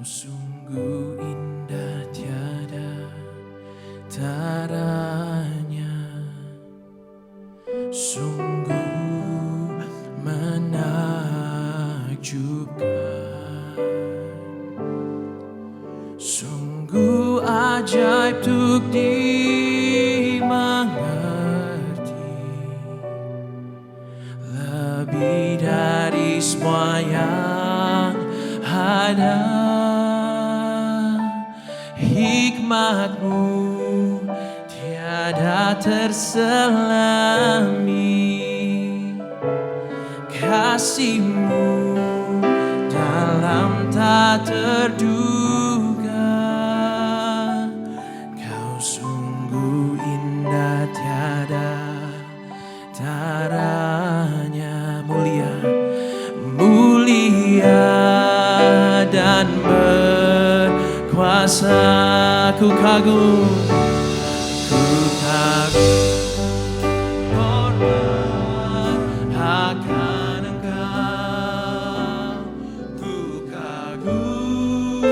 sungguh indah tiada taranya, sungguh menakjubkan, sungguh ajaib untuk dimengerti, lebih dari semua yang ada. Hikmat-Mu tiada terselami, kasih-Mu dalam tak terduga. Kau sungguh indah tiada taranya, mulia, mulia dan berkuasa. Ku kagum, hormat akan Engkau. Ku kagum,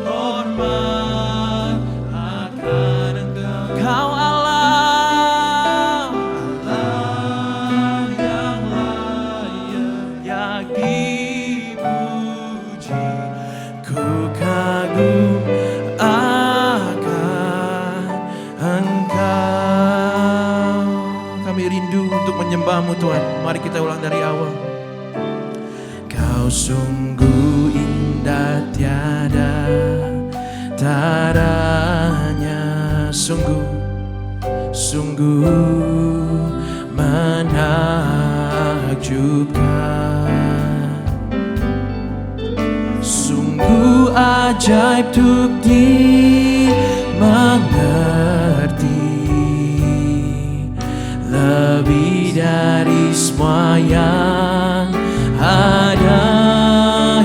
hormat akan Engkau. Kau Allah, Allah yang layak dipuji. Ku kagum Engkau. Kami rindu untuk menyembah-Mu Tuhan. Mari kita ulang dari awal. Kau sungguh indah tiada taranya, sungguh, sungguh menakjubkan, sungguh ajaib untuk dimengerti, lebih dari semua yang ada.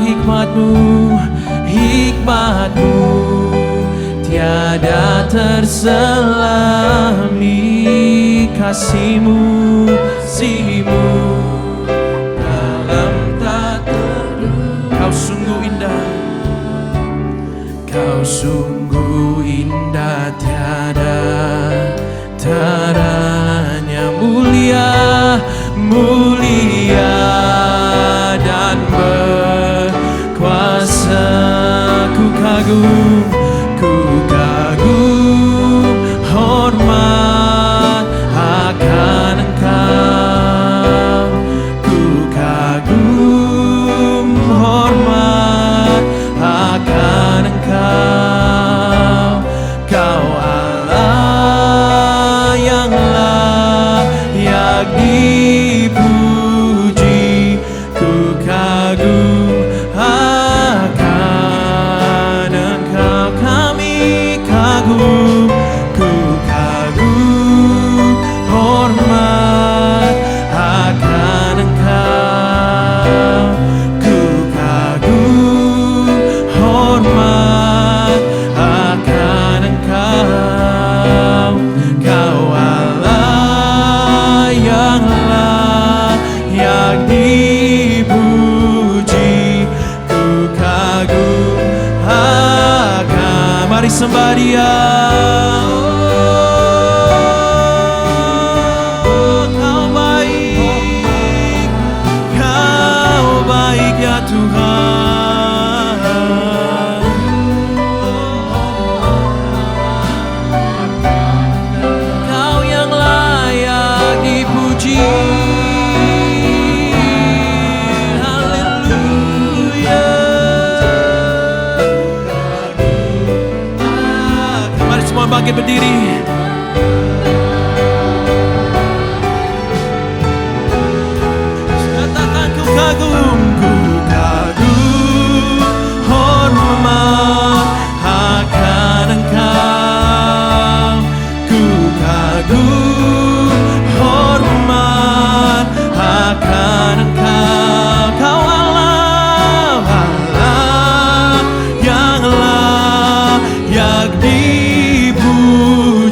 Hikmat-Mu, hikmat-Mu tiada terselami, kasih-Mu, kasih-Mu dalam tak terduga. Kau sungguh indah, Kau sungguh indah tiada taranya, mulia, mulia dan berkuasa. Ku kagum, ku kagum, hormat akan Engkau. Ku kagum, hormat akan Engkau. Kau Allah yang layak dipuji. Ku kagum akan Engkau. Kami kagum, ku kagum, hormat akan Engkau. Ku kagum, hormat akan Engkau. Kau Allah yang layak dipuji. Ku kagum akan. Mari sembah Dia. Kau baik, Kau baik ya Tuhan. Kau yang layak dipuji. Haleluya. Mari semua bangkit berdiri. Katakan ku kagum, ku kagum, hormat akan Engkau. Ku kagum, hormat akan Engkau. Kau Allah, Allah yang layak dipuji.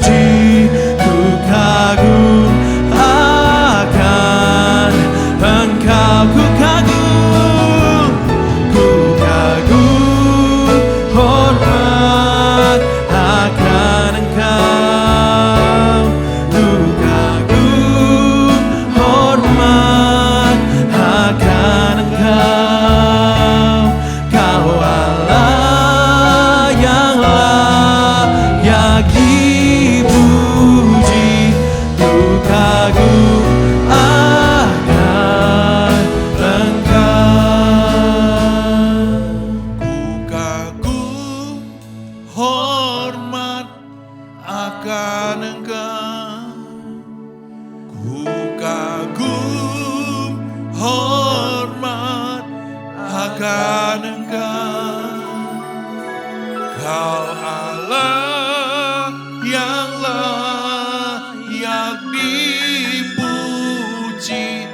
puji,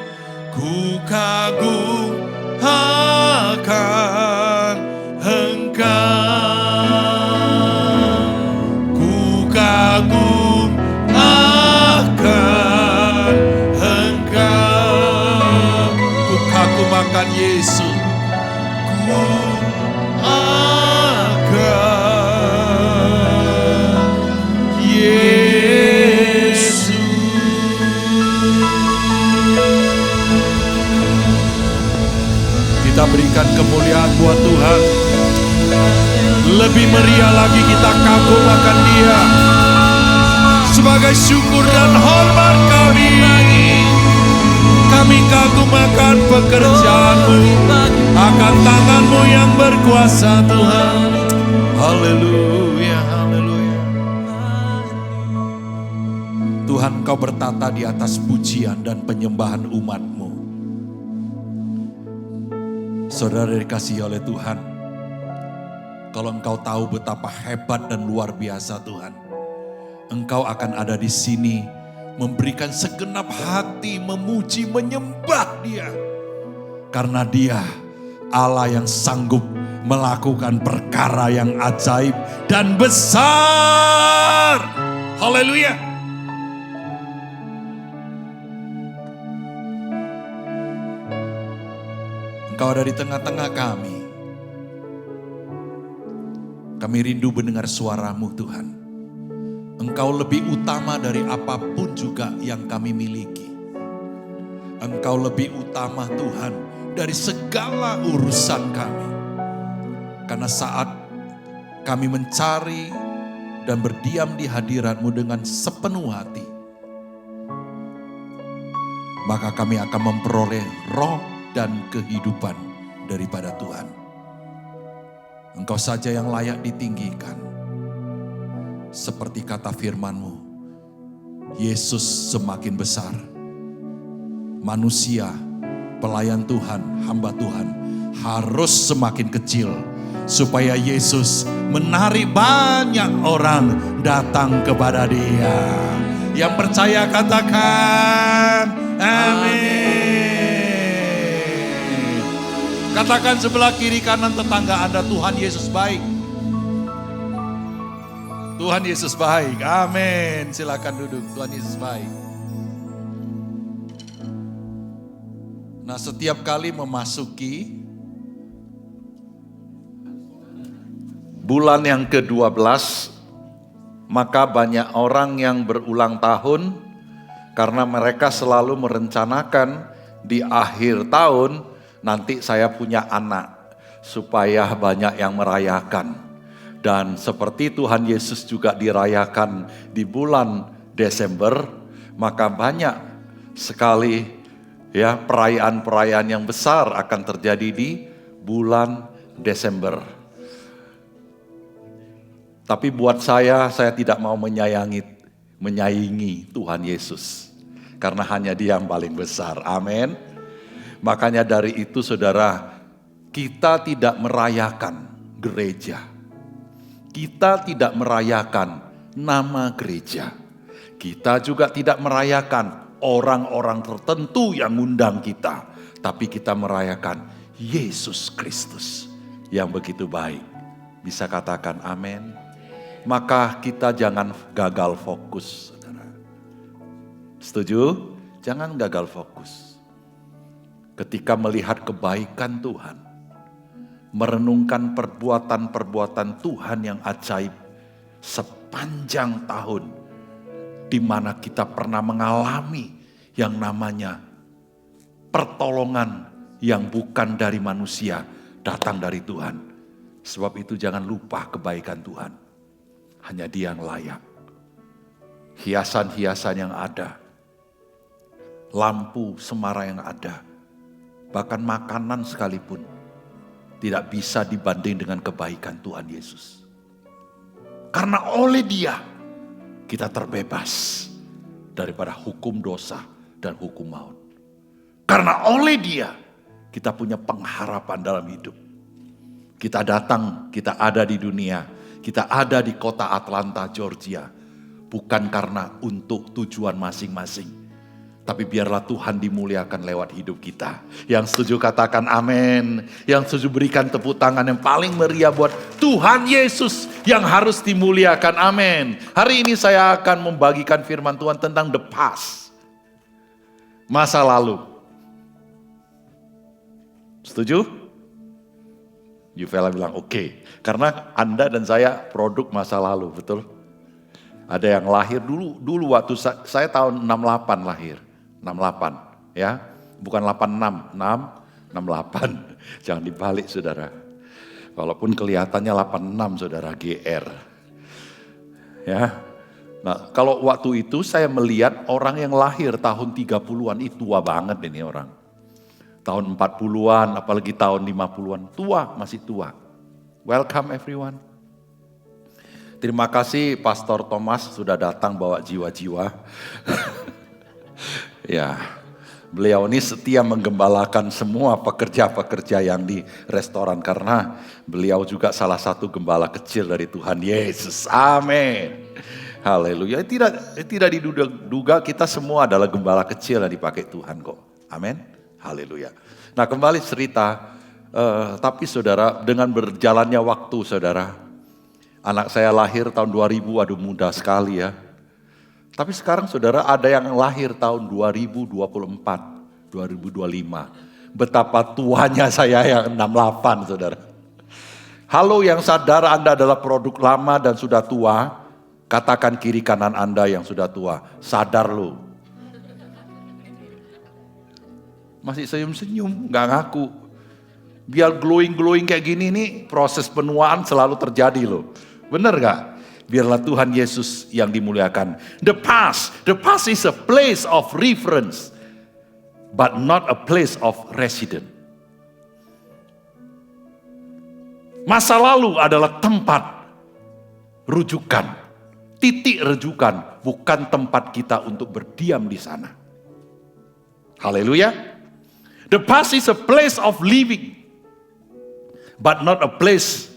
ku kagum akan Engkau. Ku kagum akan Engkau. Ku kagum akan Yesus. Ku akan Yesus. Kita berikan kemuliaan buat Tuhan. Lebih meriah lagi kita kagum akan Dia. Sebagai syukur dan hormat kami kagum akan pekerjaan-Mu, akan tangan-Mu yang berkuasa Tuhan. Haleluya, haleluya. Tuhan, Kau bertata di atas pujian dan penyembahan umat-Mu. Saudara dikasihi oleh Tuhan, kalau Engkau tahu betapa hebat dan luar biasa Tuhan, Engkau akan ada di sini memberikan segenap hati memuji, menyembah Dia. Karena Dia Allah yang sanggup melakukan perkara yang ajaib dan besar. Haleluya. Engkau ada di tengah-tengah kami. Kami rindu mendengar suara-Mu Tuhan. Engkau lebih utama dari apapun juga yang kami miliki. Engkau lebih utama Tuhan dari segala urusan kami. Karena saat kami mencari dan berdiam di hadirat-Mu dengan sepenuh hati, maka kami akan memperoleh roh dan kehidupan daripada Tuhan. Engkau saja yang layak ditinggikan. Seperti kata firman-Mu, Yesus semakin besar. Manusia, pelayan Tuhan, hamba Tuhan, harus semakin kecil. Supaya Yesus menarik banyak orang datang kepada Dia. Yang percaya katakan, amin. Katakan sebelah kiri kanan tetangga Anda, Tuhan Yesus baik. Tuhan Yesus baik, amin. Silakan duduk, Tuhan Yesus baik. Nah, setiap kali memasuki bulan yang ke-12, maka banyak orang yang berulang tahun karena mereka selalu merencanakan di akhir tahun, nanti saya punya anak, supaya banyak yang merayakan. Dan seperti Tuhan Yesus juga dirayakan di bulan Desember, maka banyak sekali ya perayaan-perayaan yang besar akan terjadi di bulan Desember. Tapi buat saya tidak mau menyaingi Tuhan Yesus. Karena hanya Dia yang paling besar, amin. Makanya dari itu saudara, kita tidak merayakan gereja. Kita tidak merayakan nama gereja. Kita juga tidak merayakan orang-orang tertentu yang ngundang kita. Tapi kita merayakan Yesus Kristus yang begitu baik. Bisa katakan amin. Maka kita jangan gagal fokus, saudara. Setuju? Jangan gagal fokus. Ketika melihat kebaikan Tuhan, merenungkan perbuatan-perbuatan Tuhan yang ajaib sepanjang tahun, di mana kita pernah mengalami yang namanya pertolongan yang bukan dari manusia, datang dari Tuhan. Sebab itu jangan lupa kebaikan Tuhan. Hanya Dia yang layak. Hiasan-hiasan yang ada, lampu semara yang ada, bahkan makanan sekalipun tidak bisa dibanding dengan kebaikan Tuhan Yesus. Karena oleh Dia kita terbebas daripada hukum dosa dan hukum maut. Karena oleh Dia kita punya pengharapan dalam hidup. Kita datang, kita ada di dunia, kita ada di kota Atlanta, Georgia. Bukan karena untuk tujuan masing-masing, Tapi biarlah Tuhan dimuliakan lewat hidup kita. Yang setuju katakan amin. Yang setuju berikan tepuk tangan yang paling meriah buat Tuhan Yesus yang harus dimuliakan, amin. Hari ini saya akan membagikan firman Tuhan tentang the past. Masa lalu. Setuju? Yuvela bilang oke. Karena Anda dan saya produk masa lalu, betul? Ada yang lahir dulu waktu saya tahun 68 lahir. 68 ya, bukan 86, 68. Jangan dibalik saudara. Walaupun kelihatannya 86 saudara, GR. Ya. Nah, kalau waktu itu saya melihat orang yang lahir tahun 30-an itu tua banget ini orang. Tahun 40-an, apalagi tahun 50-an, tua, masih tua. Welcome everyone. Terima kasih Pastor Thomas sudah datang bawa jiwa-jiwa. Ya, beliau ini setia menggembalakan semua pekerja-pekerja yang di restoran karena beliau juga salah satu gembala kecil dari Tuhan Yesus. Amin. Haleluya. Tidak diduga kita semua adalah gembala kecil yang dipakai Tuhan kok. Amin. Haleluya. Nah, kembali cerita, tapi saudara, dengan berjalannya waktu saudara, anak saya lahir tahun 2000, aduh muda sekali ya. Tapi sekarang saudara ada yang lahir tahun 2024, 2025. Betapa tuanya saya yang 68 saudara. Halo yang sadar Anda adalah produk lama dan sudah tua, katakan kiri kanan Anda yang sudah tua, sadar lo. Masih senyum-senyum, gak ngaku. Biar glowing-glowing kayak gini nih, proses penuaan selalu terjadi loh. Bener gak? Biarlah Tuhan Yesus yang dimuliakan. The past is a place of reference, but not a place of resident. Masa lalu adalah tempat rujukan, titik rujukan, bukan tempat kita untuk berdiam di sana. Haleluya. The past is a place of living, but not a place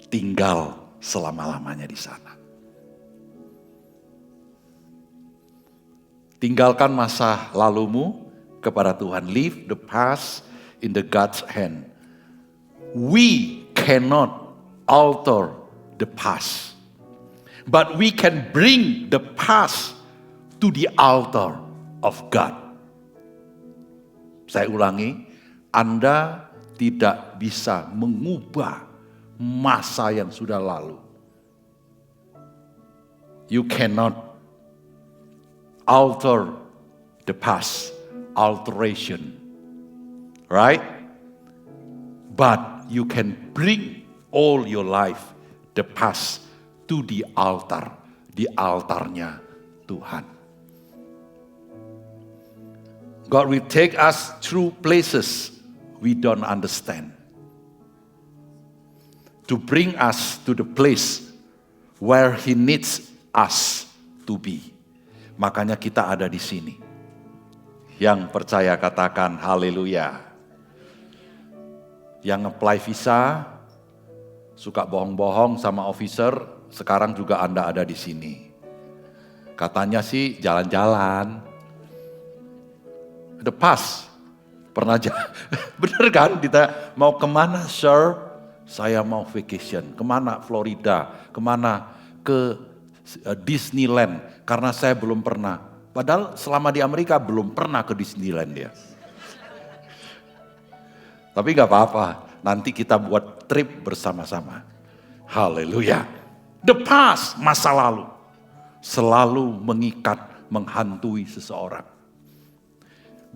tinggal selama-lamanya di sana. Tinggalkan masa lalumu kepada Tuhan. Leave the past in the God's hand. We cannot alter the past, but we can bring the past to the altar of God. Saya ulangi, Anda tidak bisa mengubah masa yang sudah lalu. You cannot alter the past, alteration, right? But you can bring all your life, the past, to the altar, di altarnya Tuhan. God will take us through places we don't understand, to bring us to the place where He needs us to be. Makanya kita ada di sini. Yang percaya katakan haleluya. Yang apply visa, suka bohong-bohong sama officer, sekarang juga Anda ada di sini. Katanya sih jalan-jalan. The past. Pernah bener kan? Kita mau kemana sir? Saya mau vacation, kemana? Florida, kemana? Ke Disneyland, karena saya belum pernah. Padahal selama di Amerika belum pernah ke Disneyland ya. Tapi gak apa-apa, nanti kita buat trip bersama-sama. Haleluya. The past, masa lalu, selalu mengikat, menghantui seseorang.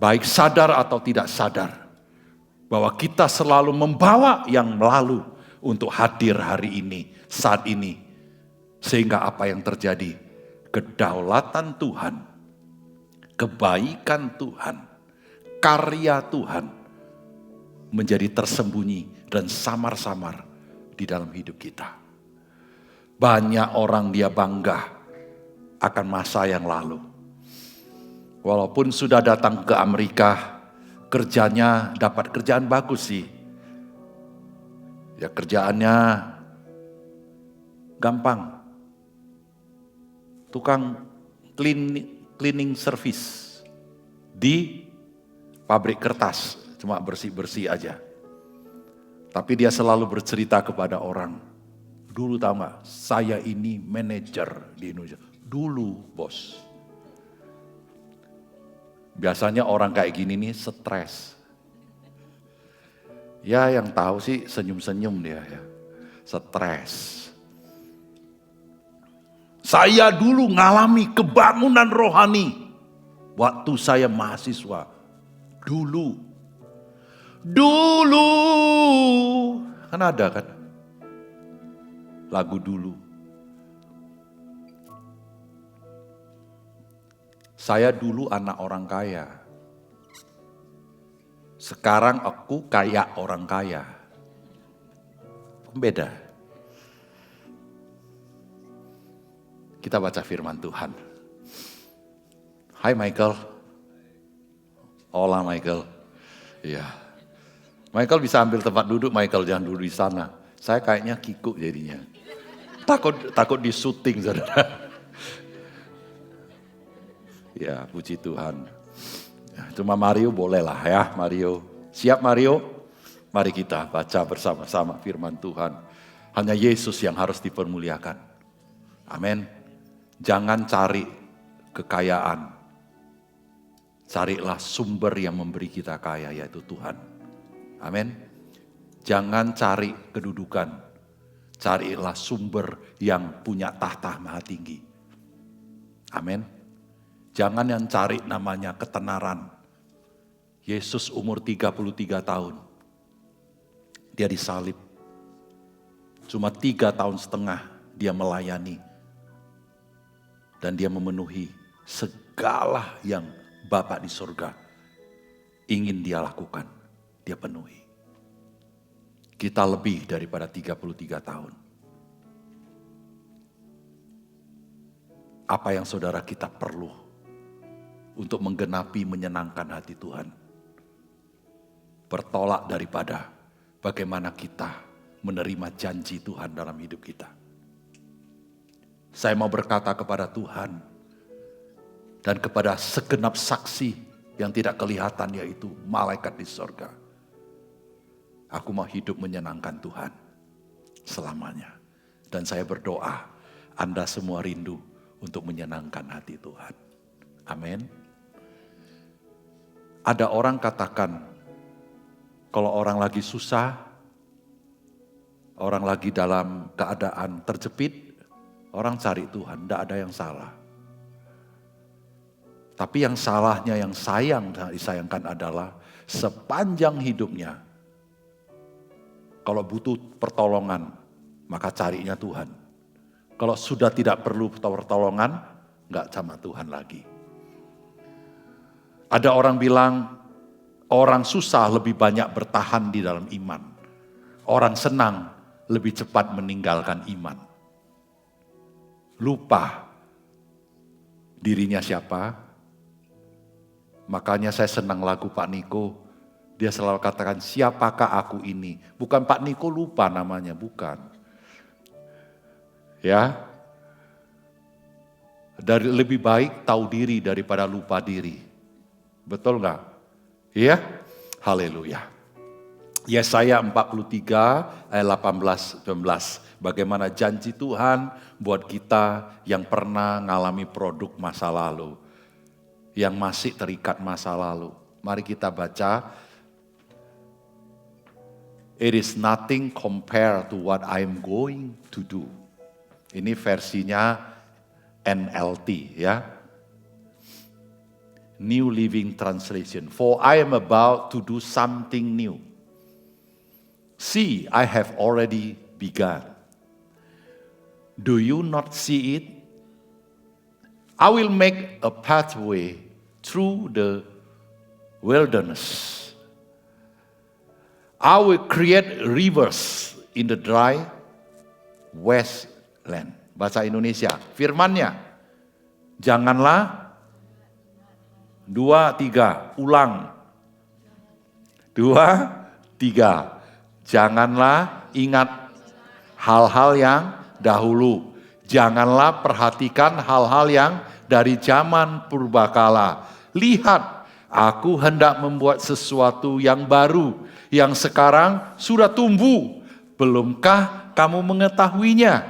Baik sadar atau tidak sadar. Bahwa kita selalu membawa yang lalu untuk hadir hari ini, saat ini. Sehingga apa yang terjadi? Kedaulatan Tuhan, kebaikan Tuhan, karya Tuhan menjadi tersembunyi dan samar-samar di dalam hidup kita. Banyak orang dia bangga akan masa yang lalu. Walaupun sudah datang ke Amerika, kerjanya dapat kerjaan bagus sih. Ya kerjaannya gampang. tukang cleaning service di pabrik kertas, cuma bersih-bersih aja. Tapi dia selalu bercerita kepada orang, dulu tahu nggak, saya ini manajer di Indonesia. Dulu bos. Biasanya orang kayak gini nih stres. Ya yang tahu sih senyum-senyum dia ya. Stres. Saya dulu ngalami kebangunan rohani waktu saya mahasiswa. Dulu. Kan ada kan? Lagu dulu. Saya dulu anak orang kaya. Sekarang aku kayak orang kaya. Beda. Kita baca firman Tuhan. Hai Michael. Hola Michael. Iya. Michael bisa ambil tempat duduk, Michael jangan duduk di sana. Saya kayaknya kikuk jadinya. Takut di syuting saudara. Ya, puji Tuhan. Cuma Mario boleh lah ya, Mario. Siap Mario? Mari kita baca bersama-sama firman Tuhan. Hanya Yesus yang harus dipermuliakan. Amin. Jangan cari kekayaan. Carilah sumber yang memberi kita kaya, yaitu Tuhan. Amin. Jangan cari kedudukan. Carilah sumber yang punya tahta maha tinggi. Amin. Jangan yang cari namanya ketenaran. Yesus umur 33 tahun. Dia disalib. Cuma 3,5 tahun dia melayani. Dan dia memenuhi segala yang Bapa di surga ingin dia lakukan. Dia penuhi. Kita lebih daripada 33 tahun. Apa yang saudara kita perlu untuk menggenapi menyenangkan hati Tuhan. Bertolak daripada bagaimana kita menerima janji Tuhan dalam hidup kita. Saya mau berkata kepada Tuhan dan kepada segenap saksi yang tidak kelihatan, yaitu malaikat di sorga. Aku mau hidup menyenangkan Tuhan selamanya. Dan saya berdoa Anda semua rindu untuk menyenangkan hati Tuhan. Amin. Ada orang katakan, kalau orang lagi susah, orang lagi dalam keadaan terjepit, orang cari Tuhan, tidak ada yang salah. Tapi yang salahnya, yang disayangkan adalah sepanjang hidupnya, kalau butuh pertolongan, maka carinya Tuhan. Kalau sudah tidak perlu pertolongan, nggak sama Tuhan lagi. Ada orang bilang, orang susah lebih banyak bertahan di dalam iman. Orang senang lebih cepat meninggalkan iman. Lupa dirinya siapa. Makanya saya senang lagu Pak Niko. Dia selalu katakan, siapakah aku ini? Bukan Pak Niko lupa namanya, bukan. Ya. Dari lebih baik tahu diri daripada lupa diri. Betul nggak? Iya? Haleluya. Yesaya 43 ayat 18-19. Bagaimana janji Tuhan buat kita yang pernah ngalami produk masa lalu. Yang masih terikat masa lalu. Mari kita baca. It is nothing compared to what I'm going to do. Ini versinya NLT ya. New Living Translation. For I am about to do something new. See, I have already begun. Do you not see it? I will make a pathway through the wilderness. I will create rivers in the dry wasteland. Bahasa Indonesia, firmannya. Janganlah 2, 3, ulang. 2, 3. Janganlah ingat hal-hal yang dahulu. Janganlah perhatikan hal-hal yang dari zaman purbakala. Lihat, aku hendak membuat sesuatu yang baru, yang sekarang sudah tumbuh. Belumkah kamu mengetahuinya?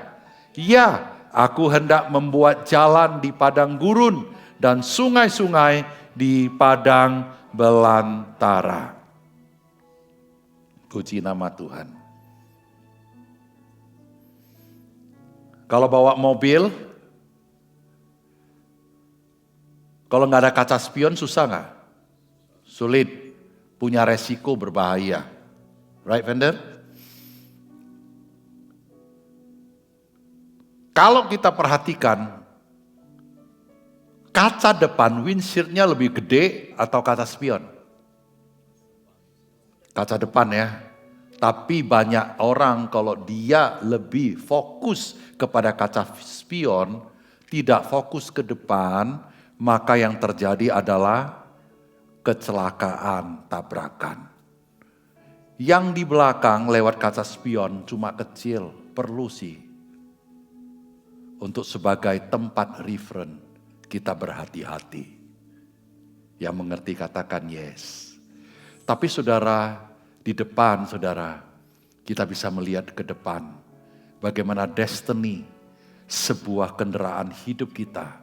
Ya, aku hendak membuat jalan di padang gurun dan sungai-sungai di padang belantara. Puji nama Tuhan. Kalau bawa mobil, kalau nggak ada kaca spion susah nggak? Sulit, punya resiko berbahaya. Right, vendor? Kalau kita perhatikan, kaca depan windshield-nya lebih gede atau kaca spion? Kaca depan ya. Tapi banyak orang kalau dia lebih fokus kepada kaca spion, tidak fokus ke depan, maka yang terjadi adalah kecelakaan, tabrakan. Yang di belakang lewat kaca spion cuma kecil, perlu sih. Untuk sebagai tempat reference, kita berhati-hati. Yang mengerti katakan yes. Tapi saudara, di depan saudara, kita bisa melihat ke depan. Bagaimana destiny sebuah kendaraan hidup kita,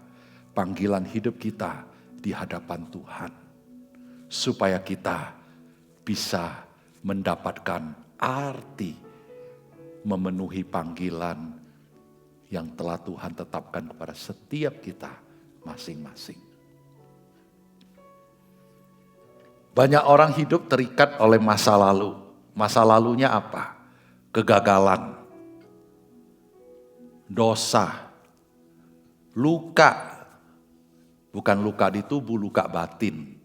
panggilan hidup kita di hadapan Tuhan. Supaya kita bisa mendapatkan arti memenuhi panggilan yang telah Tuhan tetapkan kepada setiap kita masing-masing. Banyak orang hidup terikat oleh masa lalu. Masa lalunya apa? Kegagalan, dosa, luka. Bukan luka di tubuh, luka batin.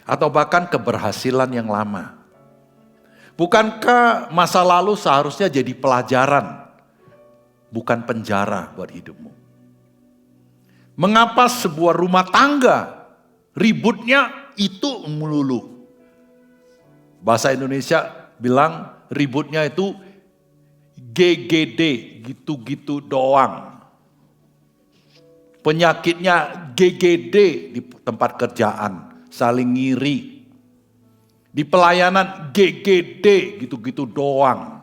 Atau bahkan keberhasilan yang lama. Bukankah masa lalu seharusnya jadi pelajaran, bukan penjara buat hidupmu? Mengapa sebuah rumah tangga ributnya itu melulu? Bahasa Indonesia bilang ributnya itu GGD, gitu-gitu doang. Penyakitnya GGD di tempat kerjaan, saling ngiri. Di pelayanan GGD, gitu-gitu doang.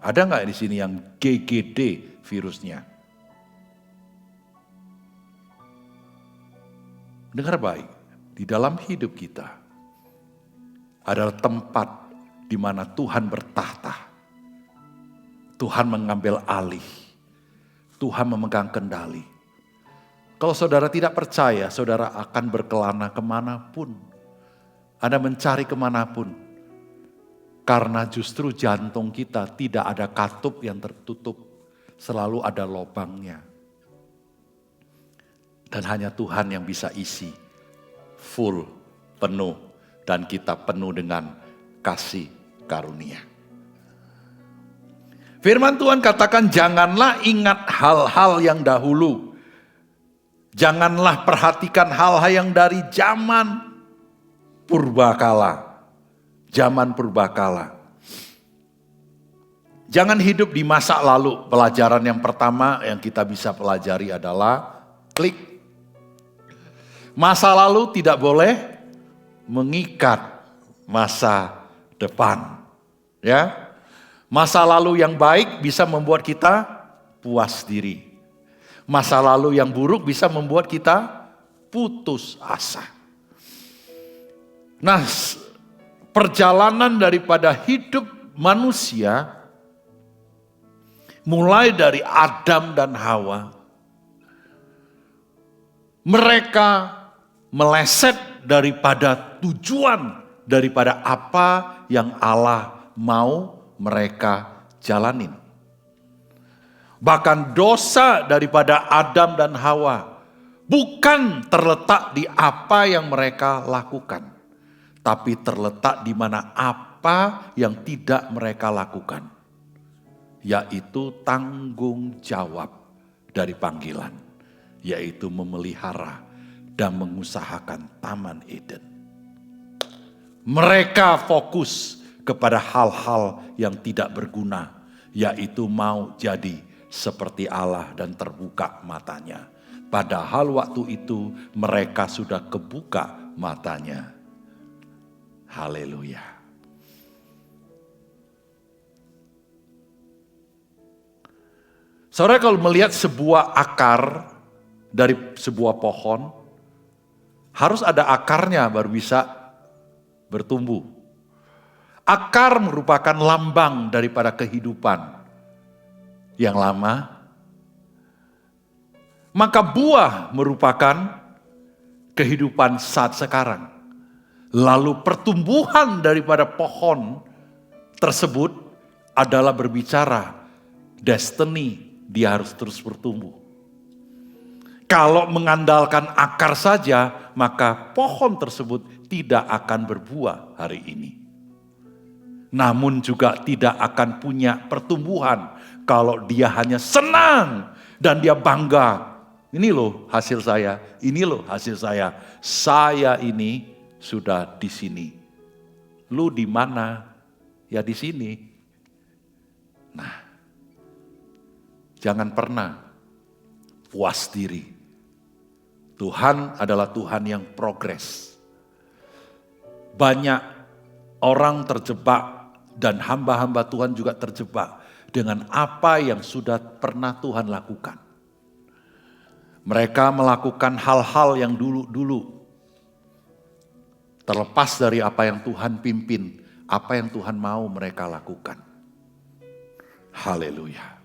Ada nggak di sini yang GGD virusnya? Dengar baik, di dalam hidup kita adalah tempat di mana Tuhan bertahta. Tuhan mengambil alih. Tuhan memegang kendali. Kalau saudara tidak percaya, saudara akan berkelana kemanapun. Anda mencari kemanapun. Karena justru jantung kita tidak ada katup yang tertutup. Selalu ada lubangnya. Dan hanya Tuhan yang bisa isi full, penuh. Dan kita penuh dengan kasih karunia. Firman Tuhan katakan janganlah ingat hal-hal yang dahulu. Janganlah perhatikan hal-hal yang dari zaman purbakala. Zaman purbakala. Jangan hidup di masa lalu. Pelajaran yang pertama yang kita bisa pelajari adalah klik. Masa lalu tidak boleh mengikat masa depan. Ya. Masa lalu yang baik bisa membuat kita puas diri. Masa lalu yang buruk bisa membuat kita putus asa. Nah, perjalanan daripada hidup manusia mulai dari Adam dan Hawa, mereka meleset daripada tujuan, daripada apa yang Allah mau mereka jalanin. Bahkan dosa daripada Adam dan Hawa bukan terletak di apa yang mereka lakukan, tapi terletak di mana apa yang tidak mereka lakukan, yaitu tanggung jawab dari panggilan, yaitu memelihara dan mengusahakan Taman Eden. Mereka fokus kepada hal-hal yang tidak berguna, yaitu mau jadi seperti Allah dan terbuka matanya. Padahal waktu itu mereka sudah kebuka matanya. Haleluya. Saudara, kalau melihat sebuah akar dari sebuah pohon, harus ada akarnya baru bisa bertumbuh. Akar merupakan lambang daripada kehidupan yang lama. Maka buah merupakan kehidupan saat sekarang. Lalu pertumbuhan daripada pohon tersebut adalah berbicara destiny, dia harus terus bertumbuh. Kalau mengandalkan akar saja, maka pohon tersebut tidak akan berbuah hari ini. Namun juga tidak akan punya pertumbuhan kalau dia hanya senang dan dia bangga. Ini loh hasil saya, ini loh hasil saya. Saya ini sudah di sini. Lu di mana? Ya di sini. Nah, jangan pernah puas diri. Tuhan adalah Tuhan yang progres. Banyak orang terjebak dan hamba-hamba Tuhan juga terjebak dengan apa yang sudah pernah Tuhan lakukan. Mereka melakukan hal-hal yang dulu-dulu terlepas dari apa yang Tuhan pimpin, apa yang Tuhan mau mereka lakukan. Haleluya.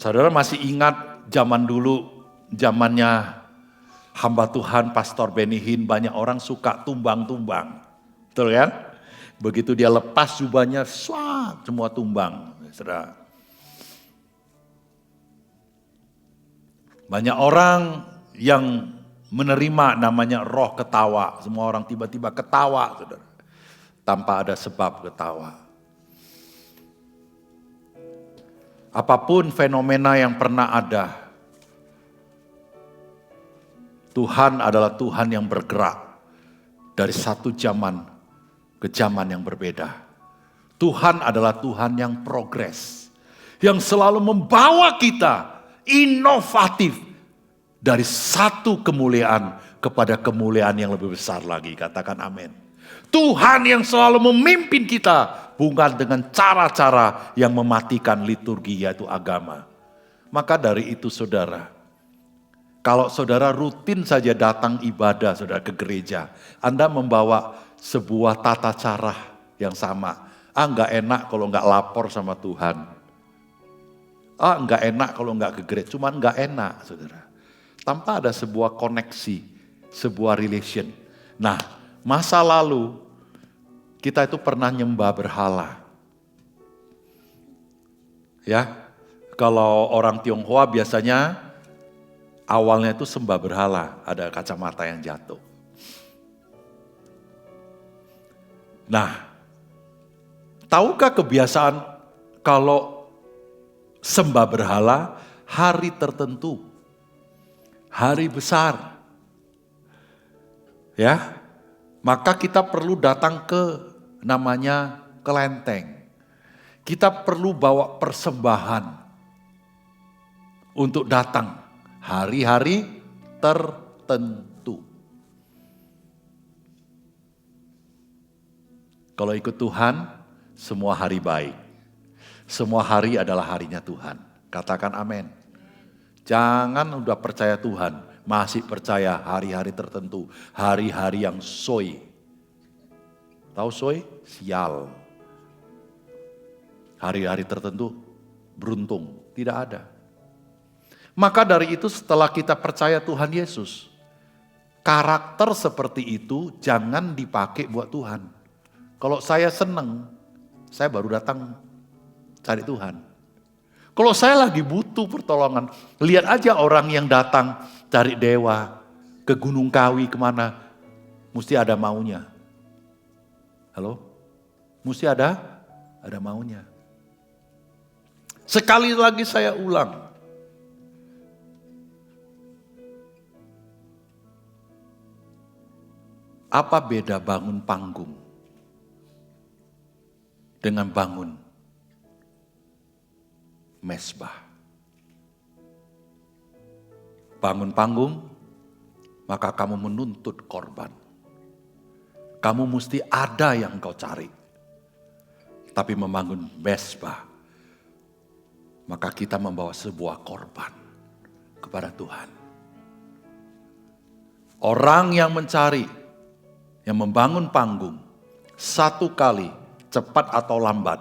Saudara masih ingat zaman dulu, zamannya hamba Tuhan Pastor Benny Hinn, banyak orang suka tumbang-tumbang. Betul kan? Begitu dia lepas jubahnya, semua tumbang. Saudara. Banyak orang yang menerima namanya roh ketawa. Semua orang tiba-tiba ketawa, saudara. Tanpa ada sebab ketawa. Apapun fenomena yang pernah ada, Tuhan adalah Tuhan yang bergerak dari satu zaman ke zaman yang berbeda. Tuhan adalah Tuhan yang progres, yang selalu membawa kita inovatif dari satu kemuliaan kepada kemuliaan yang lebih besar lagi. Katakan amin. Tuhan yang selalu memimpin kita bukan dengan cara-cara yang mematikan liturgi yaitu agama. Maka dari itu saudara, kalau saudara rutin saja datang ibadah saudara ke gereja, Anda membawa sebuah tata cara yang sama. Enggak enak kalau enggak lapor sama Tuhan. Enggak enak kalau enggak ke gereja, cuman enggak enak saudara. Tanpa ada sebuah koneksi, sebuah relation. Nah, masa lalu kita itu pernah nyembah berhala. Ya, kalau orang Tionghoa biasanya awalnya itu sembah berhala, ada kacamata yang jatuh. Nah, tahukah kebiasaan kalau sembah berhala hari tertentu, hari besar, ya, maka kita perlu datang ke namanya kelenteng. Kita perlu bawa persembahan untuk datang hari-hari tertentu. Kalau ikut Tuhan, semua hari baik. Semua hari adalah harinya Tuhan. Katakan amin. Jangan udah percaya Tuhan, masih percaya hari-hari tertentu. Hari-hari yang soy. Tahu soy? Sial. Hari-hari tertentu beruntung. Tidak ada. Maka dari itu setelah kita percaya Tuhan Yesus, karakter seperti itu jangan dipakai buat Tuhan. Kalau saya senang, saya baru datang cari Tuhan. Kalau saya lagi butuh pertolongan, lihat aja orang yang datang cari dewa, ke Gunung Kawi kemana, mesti ada maunya. Halo? Mesti ada maunya. Sekali lagi saya ulang. Apa beda bangun panggung dengan bangun mesbah. Bangun panggung, maka kamu menuntut korban. Kamu mesti ada yang kau cari. Tapi membangun mesbah, maka kita membawa sebuah korban kepada Tuhan. Orang yang mencari, yang membangun panggung, satu kali, cepat atau lambat,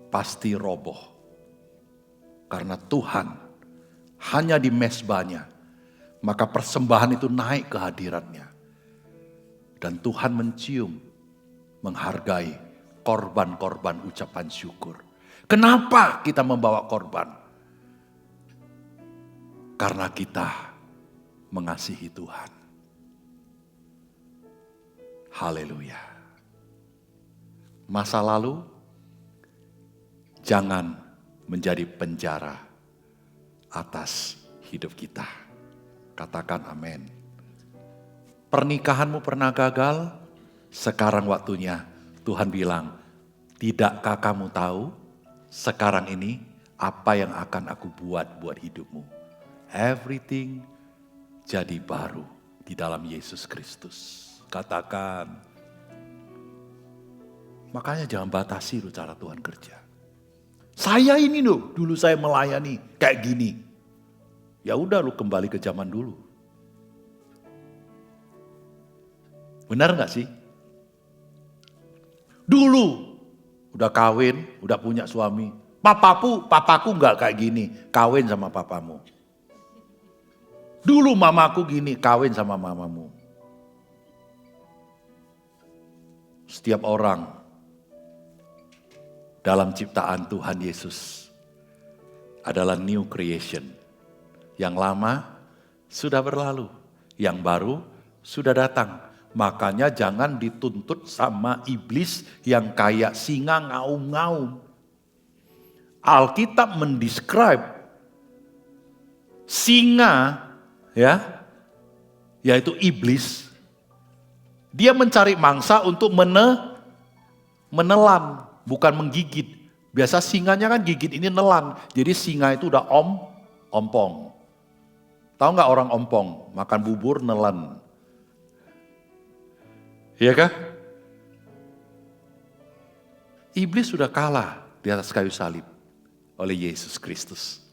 pasti roboh. Karena Tuhan hanya di mesbahnya, maka persembahan itu naik ke hadiratnya. Dan Tuhan mencium, menghargai korban-korban ucapan syukur. Kenapa kita membawa korban? Karena kita mengasihi Tuhan. Haleluya. Masa lalu jangan menjadi penjara atas hidup kita. Katakan amin. Pernikahanmu pernah gagal, sekarang waktunya Tuhan bilang, tidakkah kamu tahu sekarang ini apa yang akan aku buat hidupmu? Everything jadi baru di dalam Yesus Kristus. Katakan. Makanya jangan batasi loh cara Tuhan kerja. Saya ini loh, dulu saya melayani kayak gini. Ya udah lu kembali ke zaman dulu. Benar gak sih? Dulu udah kawin, udah punya suami. Papaku gak kayak gini, kawin sama papamu. Dulu mamaku gini, kawin sama mamamu. Setiap orang dalam ciptaan Tuhan Yesus adalah new creation. Yang lama sudah berlalu, yang baru sudah datang. Makanya jangan dituntut sama iblis yang kayak singa ngaum-ngaum. Alkitab mendescribe singa, ya, yaitu iblis. Dia mencari mangsa untuk menelan, bukan menggigit. Biasa singanya kan gigit, ini nelan. Jadi singa itu udah ompong. Tahu nggak orang ompong makan bubur nelan? Iya kah? Iblis sudah kalah di atas kayu salib oleh Yesus Kristus.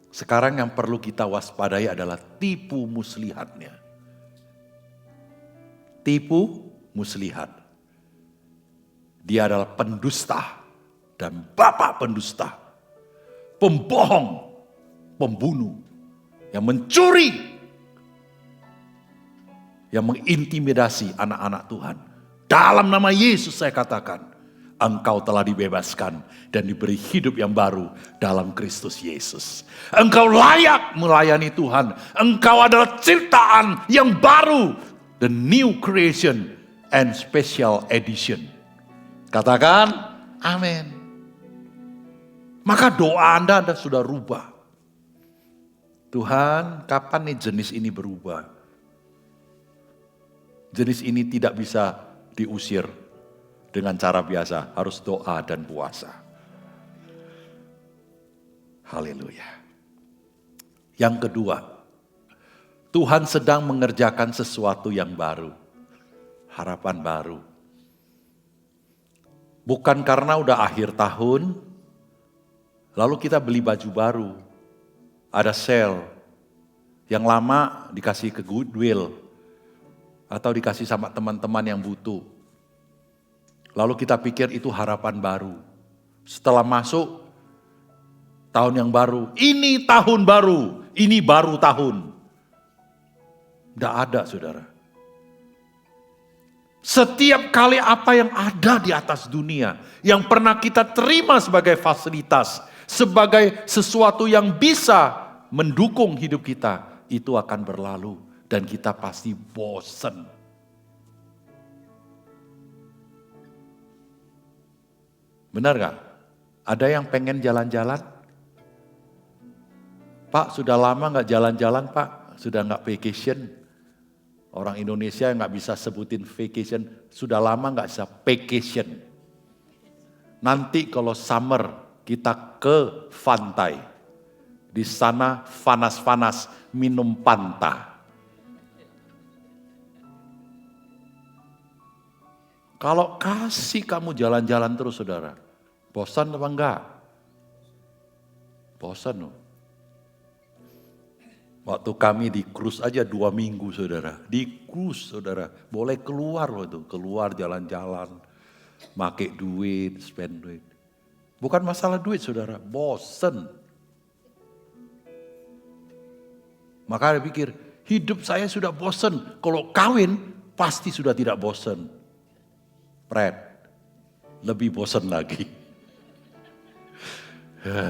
Sekarang yang perlu kita waspadai adalah tipu muslihatnya. Tipu muslihat. Dia adalah pendusta dan bapak pendusta. Pembohong, pembunuh, yang mencuri, yang mengintimidasi anak-anak Tuhan. Dalam nama Yesus saya katakan, engkau telah dibebaskan dan diberi hidup yang baru dalam Kristus Yesus. Engkau layak melayani Tuhan. Engkau adalah ciptaan yang baru, the new creation and special edition. Katakan amin. Maka doa Anda sudah rubah. Tuhan, kapan nih jenis ini berubah? Jenis ini tidak bisa diusir dengan cara biasa, harus doa dan puasa. Haleluya. Yang kedua, Tuhan sedang mengerjakan sesuatu yang baru. Harapan baru. Bukan karena udah akhir tahun, lalu kita beli baju baru. Ada sale. Yang lama dikasih ke Goodwill. Atau dikasih sama teman-teman yang butuh. Lalu kita pikir itu harapan baru. Setelah masuk tahun yang baru, ini tahun baru, ini baru tahun. Tidak ada, saudara. Setiap kali apa yang ada di atas dunia, yang pernah kita terima sebagai fasilitas, sebagai sesuatu yang bisa mendukung hidup kita, itu akan berlalu dan kita pasti bosan. Benar gak? Ada yang pengen jalan-jalan? Pak, sudah lama gak jalan-jalan Pak, sudah gak vacation. Orang Indonesia gak bisa sebutin vacation, sudah lama gak bisa vacation. Nanti kalau summer kita ke pantai. Di sana panas-panas minum Fanta. Kalau kasih kamu jalan-jalan terus saudara, bosan apa enggak? Bosan loh. Waktu kami di cruise aja 2 minggu saudara. Di cruise saudara, boleh keluar loh itu. Keluar jalan-jalan, make duit, spend duit. Bukan masalah duit saudara, bosen. Maka dia pikir, hidup saya sudah bosen. Kalau kawin, pasti sudah tidak bosen. Fred, lebih bosen lagi.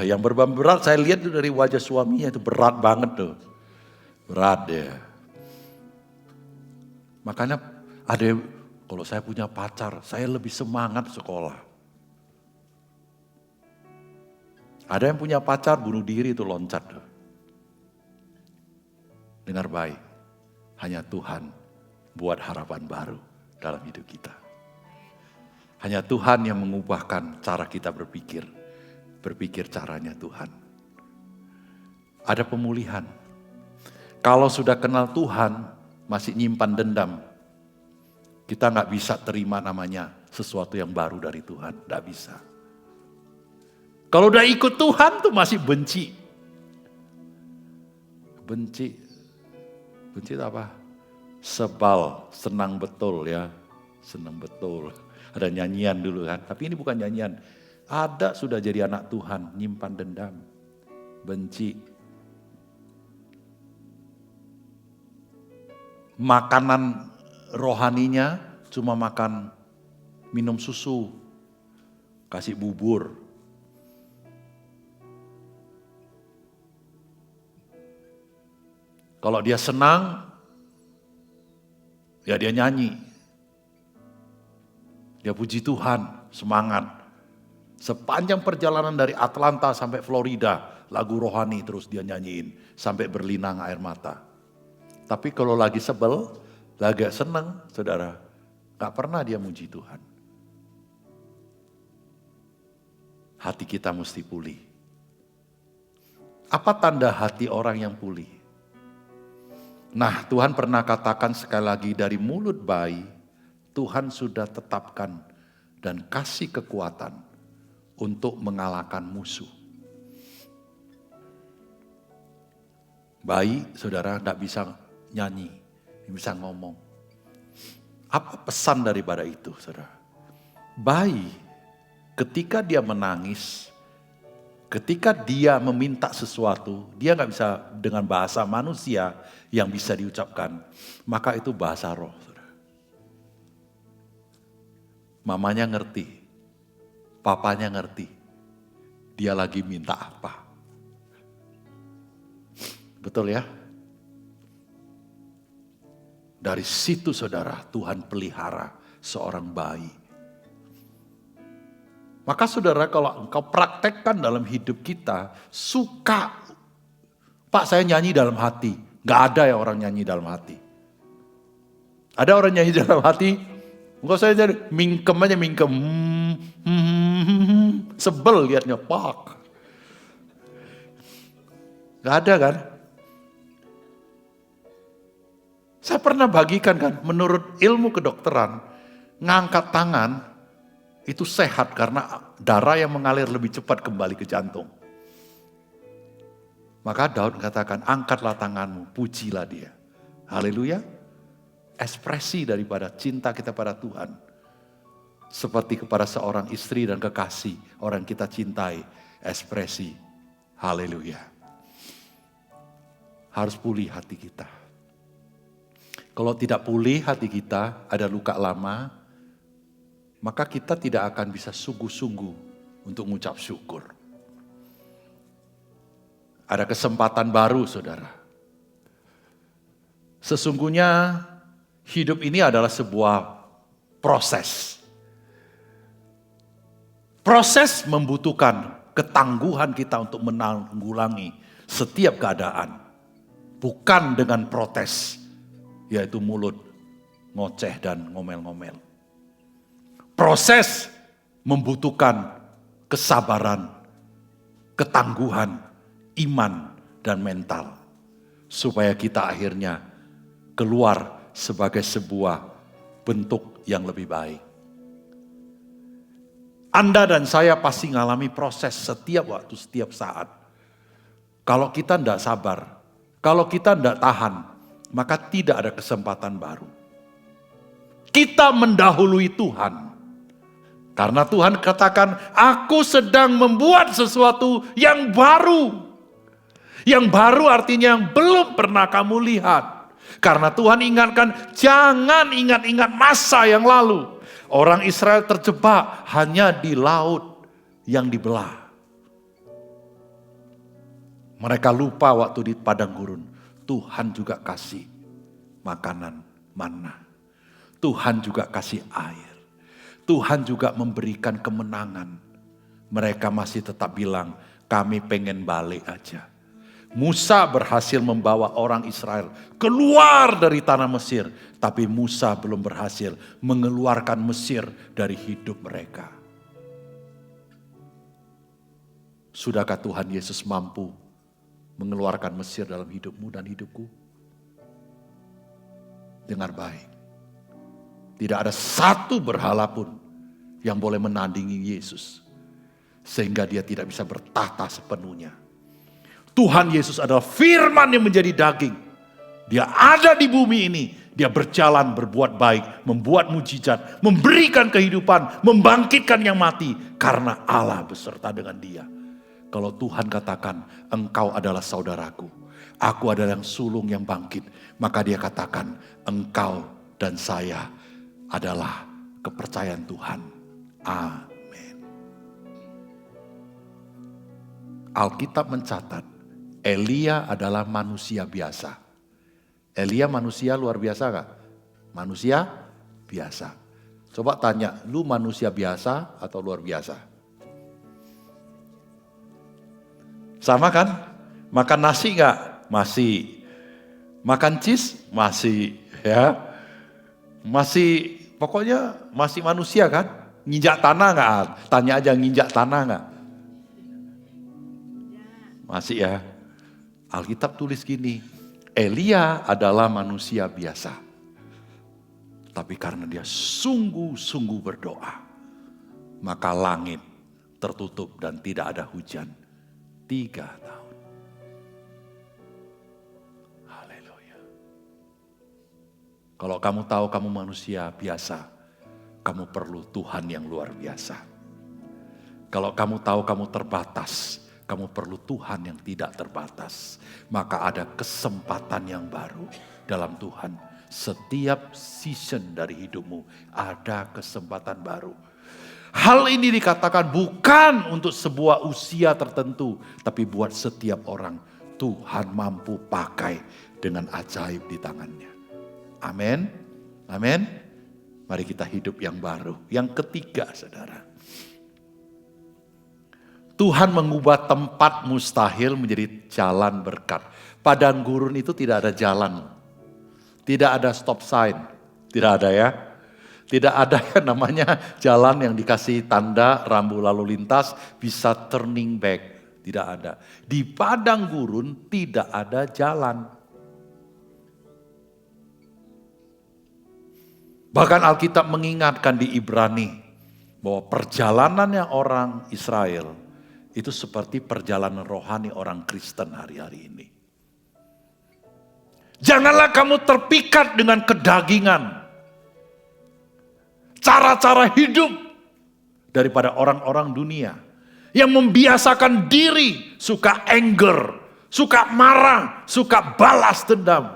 Yang beban berat saya lihat itu dari wajah suaminya, itu berat banget tuh. Berat ya. Makanya ada kalau saya punya pacar, saya lebih semangat sekolah. Ada yang punya pacar bunuh diri itu loncat. Dengar baik, hanya Tuhan buat harapan baru dalam hidup kita. Hanya Tuhan yang mengubahkan cara kita berpikir. Berpikir caranya Tuhan. Ada pemulihan. Kalau sudah kenal Tuhan, masih nyimpan dendam. Kita gak bisa terima namanya sesuatu yang baru dari Tuhan. Gak bisa. Kalau udah ikut Tuhan tuh masih benci. Benci itu apa? Sebal, senang betul ya. Senang betul. Ada nyanyian dulu kan. Tapi ini bukan nyanyian. Ada sudah jadi anak Tuhan, nyimpan dendam. Benci. Makanan rohaninya cuma makan minum susu, kasih bubur. Kalau dia senang, ya dia nyanyi. Dia puji Tuhan, semangat. Sepanjang perjalanan dari Atlanta sampai Florida, lagu rohani terus dia nyanyiin. Sampai berlinang air mata. Tapi kalau lagi sebel, lagi senang, saudara, gak pernah dia muji Tuhan. Hati kita mesti pulih. Apa tanda hati orang yang pulih? Nah, Tuhan pernah katakan sekali lagi, dari mulut bayi, Tuhan sudah tetapkan dan kasih kekuatan untuk mengalahkan musuh. Bayi, saudara, gak bisa nyanyi, bisa ngomong. Apa pesan daripada itu, saudara? Bayi, ketika dia menangis, ketika dia meminta sesuatu, dia gak bisa dengan bahasa manusia yang bisa diucapkan. Maka itu bahasa roh, saudara. Mamanya ngerti, papanya ngerti, dia lagi minta apa. Betul ya? Dari situ saudara, Tuhan pelihara seorang bayi. Maka saudara, kalau engkau praktekkan dalam hidup kita, suka. Pak, saya nyanyi dalam hati. Gak ada ya orang nyanyi dalam hati. Ada orang nyanyi dalam hati? Enggak, saya jadi mingkem aja, mingkem. Sebel liatnya, pak. Gak ada kan? Saya pernah bagikan kan, menurut ilmu kedokteran, ngangkat tangan itu sehat karena darah yang mengalir lebih cepat kembali ke jantung. Maka Daud katakan, angkatlah tanganmu, pujilah dia. Haleluya. Ekspresi daripada cinta kita pada Tuhan. Seperti kepada seorang istri dan kekasih, orang kita cintai, ekspresi. Haleluya. Harus pulih hati kita. Kalau tidak pulih hati kita, ada luka lama, maka kita tidak akan bisa sungguh-sungguh untuk mengucap syukur. Ada kesempatan baru, saudara. Sesungguhnya hidup ini adalah sebuah proses. Proses membutuhkan ketangguhan kita untuk menanggulangi setiap keadaan. Bukan dengan protes. Yaitu mulut, ngoceh dan ngomel-ngomel. Proses membutuhkan kesabaran, ketangguhan, iman, dan mental. Supaya kita akhirnya keluar sebagai sebuah bentuk yang lebih baik. Anda dan saya pasti mengalami proses setiap waktu, setiap saat. Kalau kita tidak sabar, kalau kita tidak tahan, maka tidak ada kesempatan baru. Kita mendahului Tuhan. Karena Tuhan katakan, aku sedang membuat sesuatu yang baru. Yang baru artinya yang belum pernah kamu lihat. Karena Tuhan ingatkan, jangan ingat-ingat masa yang lalu. Orang Israel terjebak hanya di laut yang dibelah. Mereka lupa waktu di padang gurun. Tuhan juga kasih makanan manna. Tuhan juga kasih air. Tuhan juga memberikan kemenangan. Mereka masih tetap bilang, kami pengen balik aja. Musa berhasil membawa orang Israel keluar dari tanah Mesir. Tapi Musa belum berhasil mengeluarkan Mesir dari hidup mereka. Sudahkah Tuhan Yesus mampu mengeluarkan Mesir dalam hidupmu dan hidupku? Dengar baik. Tidak ada satu berhala pun yang boleh menandingi Yesus. Sehingga dia tidak bisa bertahta sepenuhnya. Tuhan Yesus adalah firman yang menjadi daging. Dia ada di bumi ini. Dia berjalan berbuat baik, membuat mujizat, memberikan kehidupan, membangkitkan yang mati. Karena Allah beserta dengan dia. Kalau Tuhan katakan, engkau adalah saudaraku. Aku adalah yang sulung yang bangkit. Maka dia katakan, engkau dan saya adalah kepercayaan Tuhan. Amin. Alkitab mencatat, Elia adalah manusia biasa. Elia manusia luar biasa gak? Manusia biasa. Coba tanya, lu manusia biasa atau luar biasa? Sama kan? Makan nasi gak? Masih. Makan cheese? Masih. Ya. Masih, pokoknya masih manusia kan? Nginjak tanah gak? Tanya aja nginjak tanah gak? Masih ya. Alkitab tulis gini, Elia adalah manusia biasa. Tapi karena dia sungguh-sungguh berdoa, maka langit tertutup dan tidak ada hujan 3 tahun. Haleluya. Kalau kamu tahu kamu manusia biasa, kamu perlu Tuhan yang luar biasa. Kalau kamu tahu kamu terbatas, kamu perlu Tuhan yang tidak terbatas. Maka ada kesempatan yang baru dalam Tuhan. Setiap season dari hidupmu ada kesempatan baru. Hal ini dikatakan bukan untuk sebuah usia tertentu. Tapi buat setiap orang Tuhan mampu pakai dengan ajaib di tangannya. Amin. Amin. Mari kita hidup yang baru. Yang ketiga saudara. Tuhan mengubah tempat mustahil menjadi jalan berkat. Padang gurun itu tidak ada jalan. Tidak ada stop sign. Tidak ada ya. Tidak ada yang namanya jalan yang dikasih tanda rambu lalu lintas bisa turning back. Tidak ada. Di padang gurun tidak ada jalan. Bahkan Alkitab mengingatkan di Ibrani bahwa perjalanannya orang Israel itu seperti perjalanan rohani orang Kristen hari-hari ini. Janganlah kamu terpikat dengan kedagingan. Cara-cara hidup daripada orang-orang dunia. Yang membiasakan diri suka anger, suka marah, suka balas dendam.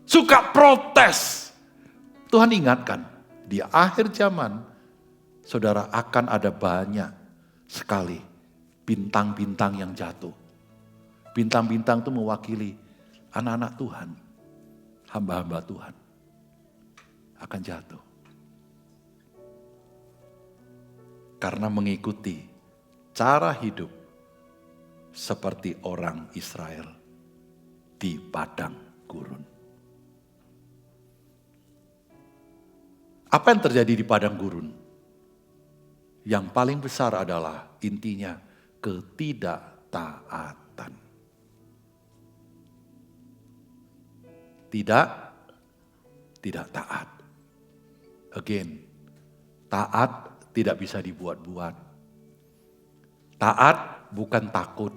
Suka protes. Tuhan ingatkan, di akhir zaman, saudara akan ada banyak sekali bintang-bintang yang jatuh. Bintang-bintang itu mewakili anak-anak Tuhan, hamba-hamba Tuhan akan jatuh. Karena mengikuti cara hidup seperti orang Israel di padang gurun. Apa yang terjadi di padang gurun? Yang paling besar adalah intinya ketidaktaatan. Tidak taat. Again, taat tidak bisa dibuat-buat. Taat bukan takut.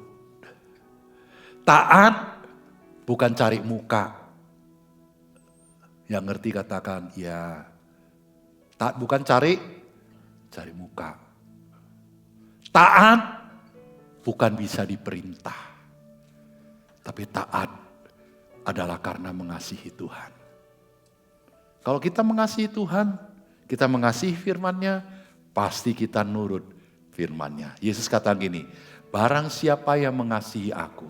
Taat bukan cari muka. Yang ngerti katakan, ya. Taat bukan cari muka. Taat bukan bisa diperintah. Tapi taat adalah karena mengasihi Tuhan. Kalau kita mengasihi Tuhan, kita mengasihi firman-Nya, pasti kita nurut firman-Nya. Yesus kata gini, barang siapa yang mengasihi aku,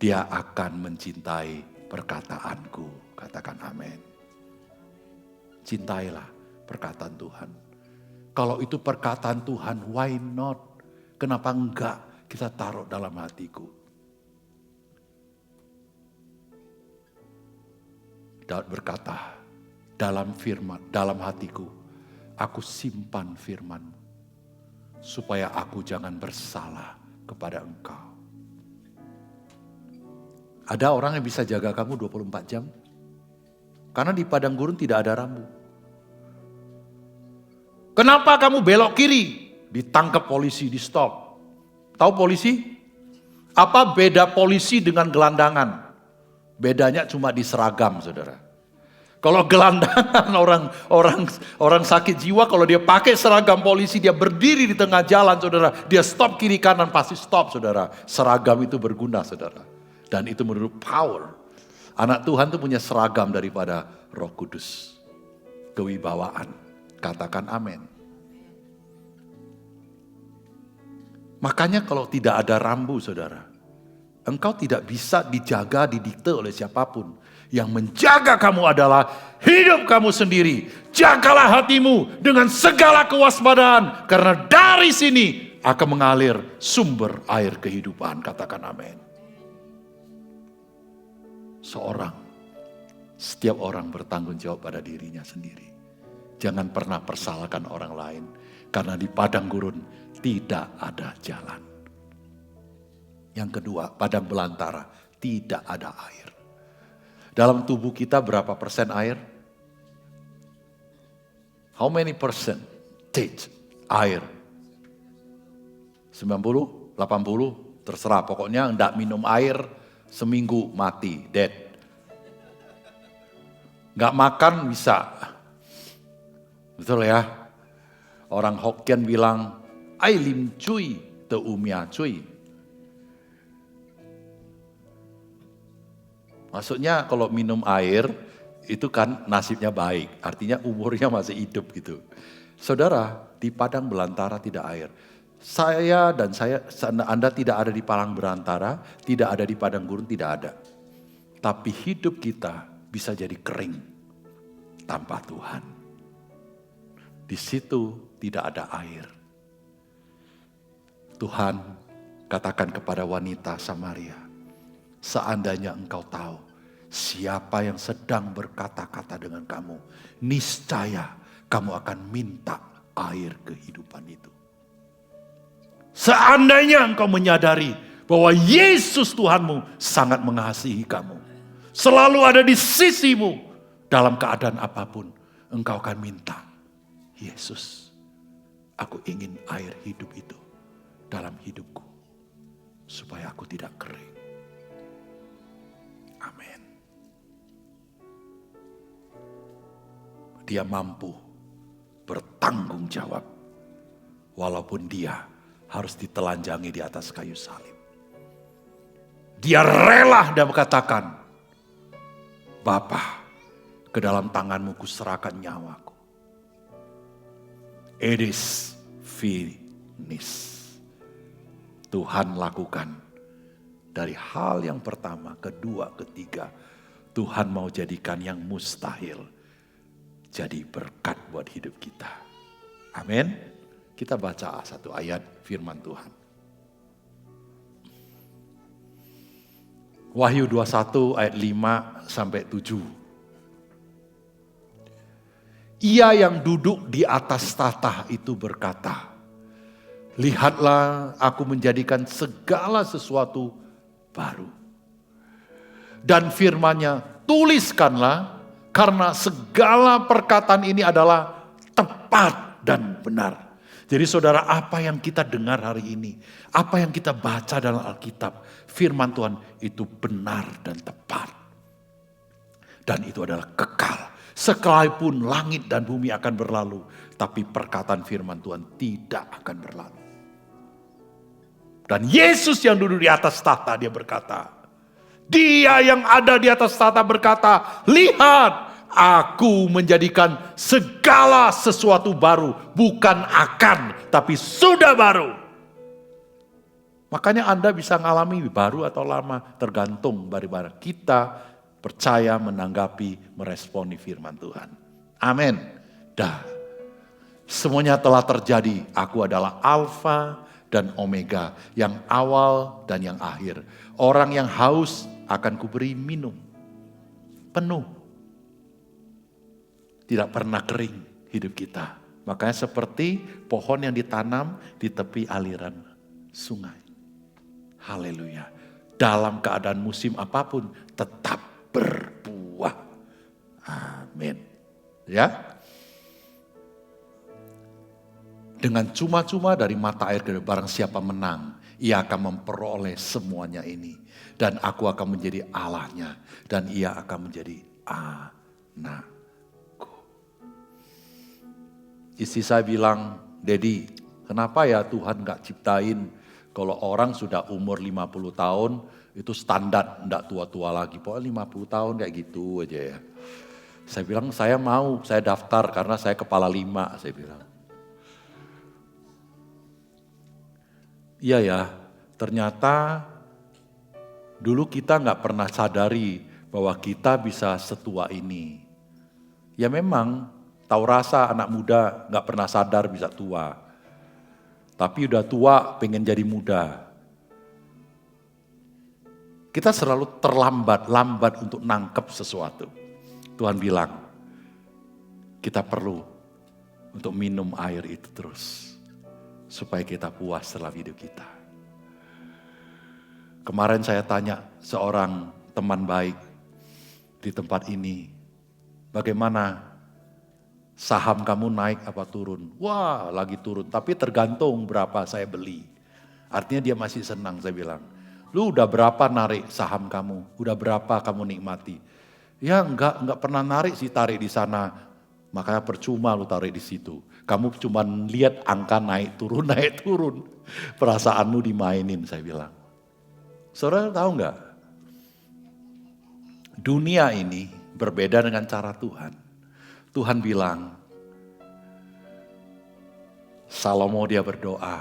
dia akan mencintai perkataanku. Katakan amin. Cintailah perkataan Tuhan. Kalau itu perkataan Tuhan, why not? Kenapa enggak kita taruh dalam hatiku? Daud berkata, dalam firman, dalam hatiku, aku simpan firman-Mu, supaya aku jangan bersalah kepada Engkau. Ada orang yang bisa jaga kamu 24 jam? Karena di padang gurun tidak ada rambu. Kenapa kamu belok kiri? Ditangkap polisi, di stop. Tahu polisi? Apa beda polisi dengan gelandangan? Bedanya cuma di seragam, saudara. Kalau gelandangan orang sakit jiwa, kalau dia pakai seragam polisi, dia berdiri di tengah jalan, saudara. Dia stop kiri kanan, pasti stop, saudara. Seragam itu berguna, saudara. Dan itu menurut power. Anak Tuhan itu punya seragam daripada Roh Kudus. Kewibawaan. Katakan amin. Makanya kalau tidak ada rambu, saudara, engkau tidak bisa dijaga, didikte oleh siapapun. Yang menjaga kamu adalah hidup kamu sendiri. Jagalah hatimu dengan segala kewaspadaan. Karena dari sini akan mengalir sumber air kehidupan. Katakan amin. Setiap orang bertanggung jawab pada dirinya sendiri. Jangan pernah persalahkan orang lain. Karena di padang gurun tidak ada jalan. Yang kedua, padang belantara tidak ada air. Dalam tubuh kita berapa persen air? How many percentage air? 90, 80, terserah. Pokoknya enggak minum air seminggu mati, dead. Enggak makan bisa. Betul ya? Orang Hokkien bilang, ai lim cui, te umia cui. Maksudnya kalau minum air itu kan nasibnya baik. Artinya umurnya masih hidup gitu. Saudara, di padang belantara tidak air. Anda tidak ada di padang belantara, tidak ada di padang gurun, tidak ada. Tapi hidup kita bisa jadi kering tanpa Tuhan. Di situ tidak ada air. Tuhan katakan kepada wanita Samaria, seandainya engkau tahu siapa yang sedang berkata-kata dengan kamu, niscaya kamu akan minta air kehidupan itu. Seandainya engkau menyadari bahwa Yesus Tuhanmu sangat mengasihi kamu, selalu ada di sisimu, dalam keadaan apapun, engkau akan minta, Yesus, aku ingin air hidup itu dalam hidupku, supaya aku tidak kering. Amin. Dia mampu bertanggung jawab, walaupun dia harus ditelanjangi di atas kayu salib. Dia rela dan berkatakan, Bapa, ke dalam tanganmu kuserahkan nyawaku. It is finished. Tuhan lakukan dari hal yang pertama, kedua, ketiga. Tuhan mau jadikan yang mustahil jadi berkat buat hidup kita. Amin. Kita baca satu ayat firman Tuhan. Wahyu 21 ayat 5 sampai 7. Ia yang duduk di atas tahta itu berkata, Lihatlah, aku menjadikan segala sesuatu baru. Dan firman-Nya, tuliskanlah, karena segala perkataan ini adalah tepat dan benar. Jadi saudara, apa yang kita dengar hari ini, apa yang kita baca dalam Alkitab, firman Tuhan itu benar dan tepat. Dan itu adalah kekal. Sekalipun langit dan bumi akan berlalu, tapi perkataan firman Tuhan tidak akan berlalu. Dan Yesus yang duduk di atas tahta, dia berkata, Dia yang ada di atas tahta berkata, lihat, aku menjadikan segala sesuatu baru. Bukan akan, tapi sudah baru. Makanya Anda bisa mengalami baru atau lama, tergantung bagaimana kita percaya, menanggapi, meresponi firman Tuhan. Amin. Dah, semuanya telah terjadi. Aku adalah Alfa dan Omega, yang awal dan yang akhir. Orang yang haus akan kuberi minum penuh. Tidak pernah kering hidup kita. Makanya seperti pohon yang ditanam di tepi aliran sungai. Haleluya. Dalam keadaan musim apapun tetap berbuah. Amin. Ya. Dengan cuma-cuma dari mata air barang siapa menang, ia akan memperoleh semuanya ini. Dan aku akan menjadi Allahnya, dan ia akan menjadi anakku. Istri saya bilang, Dedi, kenapa ya Tuhan gak ciptain kalau orang sudah umur 50 tahun, itu standar, enggak tua-tua lagi. Pokoknya 50 tahun kayak gitu aja ya. Saya bilang, saya mau, saya daftar karena saya kepala 5, saya bilang. Iya ya, ternyata dulu kita nggak pernah sadari bahwa kita bisa setua ini. Ya memang, tahu rasa anak muda nggak pernah sadar bisa tua. Tapi udah tua pengen jadi muda. Kita selalu lambat untuk nangkep sesuatu. Tuhan bilang, kita perlu untuk minum air itu terus. Supaya kita puas dalam hidup kita. Kemarin saya tanya seorang teman baik di tempat ini, bagaimana saham kamu naik apa turun? Wah, lagi turun, tapi tergantung berapa saya beli. Artinya dia masih senang, saya bilang. Lu udah berapa narik saham kamu? Udah berapa kamu nikmati? Ya enggak pernah narik sih, tarik di sana. Makanya percuma lu tarik di situ. Kamu cuma lihat angka naik turun. Perasaanmu dimainin, saya bilang. Saudara tahu enggak? Dunia ini berbeda dengan cara Tuhan. Tuhan bilang, Salomo dia berdoa.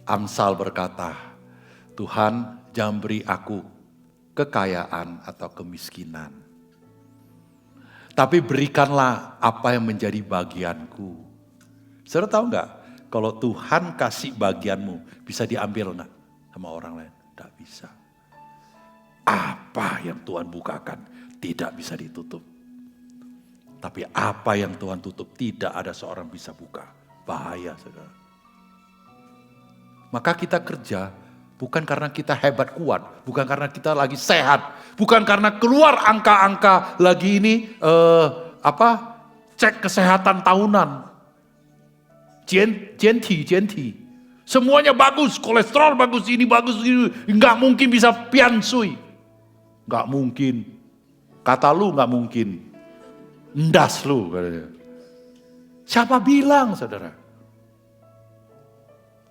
Amsal berkata, Tuhan jangan beri aku kekayaan atau kemiskinan. Tapi berikanlah apa yang menjadi bagianku. Saudara tahu enggak? Kalau Tuhan kasih bagianmu, bisa diambil enggak sama orang lain? Tidak bisa. Apa yang Tuhan bukakan, tidak bisa ditutup. Tapi apa yang Tuhan tutup, tidak ada seorang bisa buka. Bahaya, saudara. Maka kita kerja, bukan karena kita hebat kuat, bukan karena kita lagi sehat, bukan karena keluar angka-angka lagi ini, cek kesehatan tahunan. Jenti. Semuanya bagus, kolesterol bagus, ini, enggak mungkin bisa piansui. Enggak mungkin. Kata lu enggak mungkin. Endas lu katanya. Siapa bilang, saudara?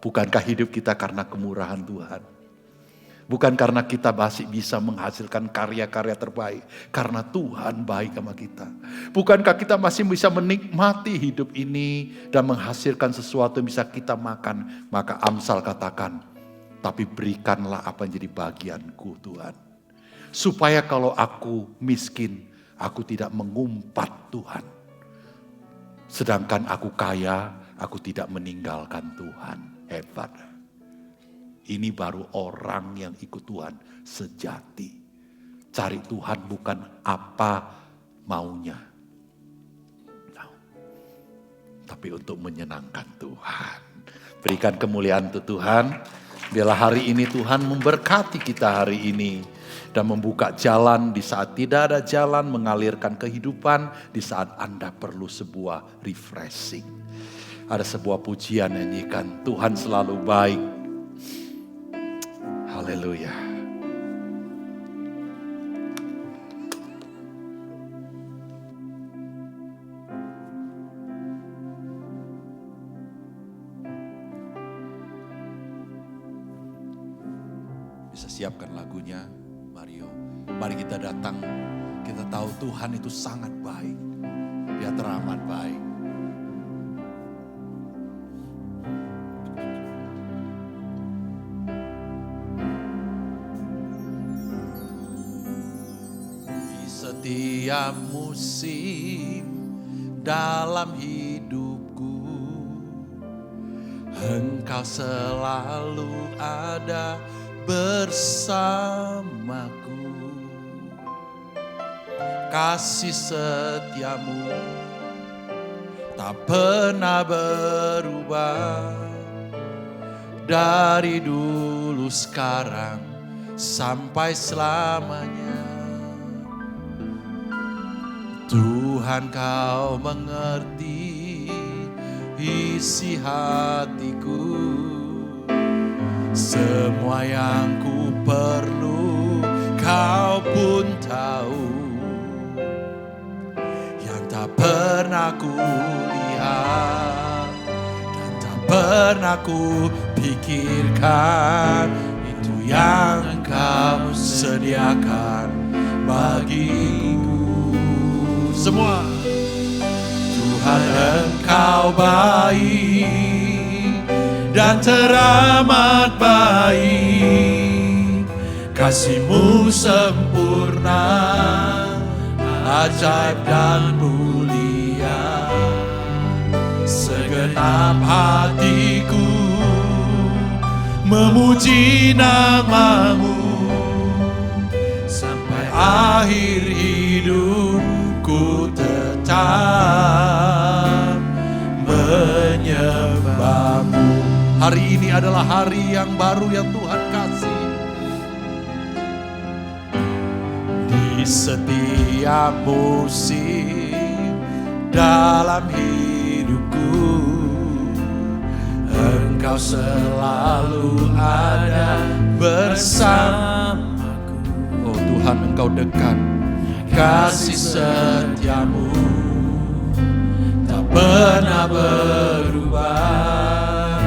Bukankah hidup kita karena kemurahan Tuhan? Bukan karena kita masih bisa menghasilkan karya-karya terbaik. Karena Tuhan baik sama kita. Bukankah kita masih bisa menikmati hidup ini dan menghasilkan sesuatu yang bisa kita makan. Maka Amsal katakan, tapi berikanlah apa yang jadi bagianku Tuhan. Supaya kalau aku miskin, aku tidak mengumpat Tuhan. Sedangkan aku kaya, aku tidak meninggalkan Tuhan. Hebat. Ini baru orang yang ikut Tuhan sejati. Cari Tuhan bukan apa maunya. Tapi untuk menyenangkan Tuhan. Berikan kemuliaan untuk Tuhan. Biarlah hari ini Tuhan memberkati kita hari ini. Dan membuka jalan di saat tidak ada jalan, mengalirkan kehidupan di saat Anda perlu sebuah refreshing. Ada sebuah pujian nyanyikan, Tuhan selalu baik. Haleluya. Bisa siapkan lagunya. Mari kita datang, kita tahu Tuhan itu sangat baik. Dia teramat baik. Di setiap musim dalam hidupku, Engkau selalu ada bersamaku. Kasih setiamu tak pernah berubah. Dari dulu sekarang sampai selamanya. Tuhan Kau mengerti isi hatiku. Semua yang ku perlu Kau pun tahu. Tak pernah ku lihat dan tak pernah ku pikirkan, itu yang Engkau sediakan bagiku. Semua Tuhan Engkau baik dan teramat baik. Kasih-Mu sempurna, ajaib dan mulia. Segenap hatiku memuji nama-Mu, sampai akhir hidupku tetap menyembah-Mu. Hari ini adalah hari yang baru yang Tuhan kasih. Setiap musim dalam hidupku, Engkau selalu ada bersamaku. Oh Tuhan, Engkau dekat. Kasih setiamu tak pernah berubah.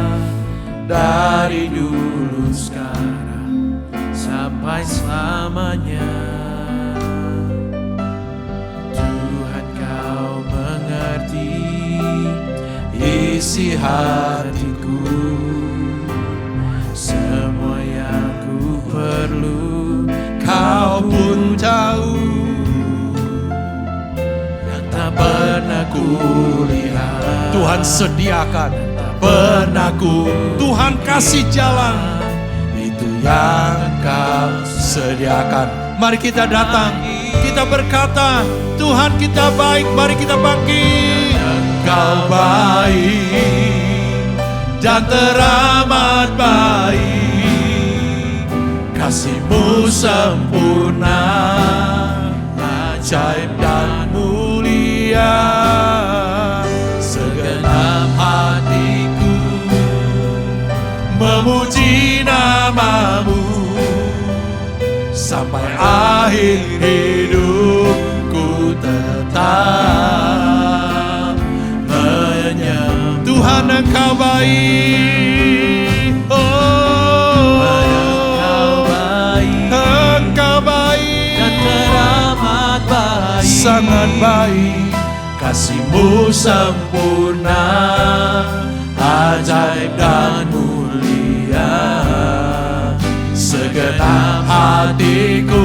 Dari dulu sekarang sampai selamanya. Isi hatiku, semua yang ku perlu Kau pun tahu. Yang tak pernah ku lihat Tuhan sediakan, tak pernah ku Tuhan kasih jalan, itu yang Kau sediakan. Mari kita datang, kita berkata, Tuhan kita baik, mari kita bangkit. Engkau baik dan teramat baik. Kasih-Mu sempurna, ajaib dan mulia. Segenap hatiku memuji nama-Mu, sampai akhir hidupku tetap menyembah. Tuhan Engkau baik, oh Engkau baik dan teramat baik, sangat baik. Kasih-Mu sempurna, ajaib dan mulia. Segenap hatiku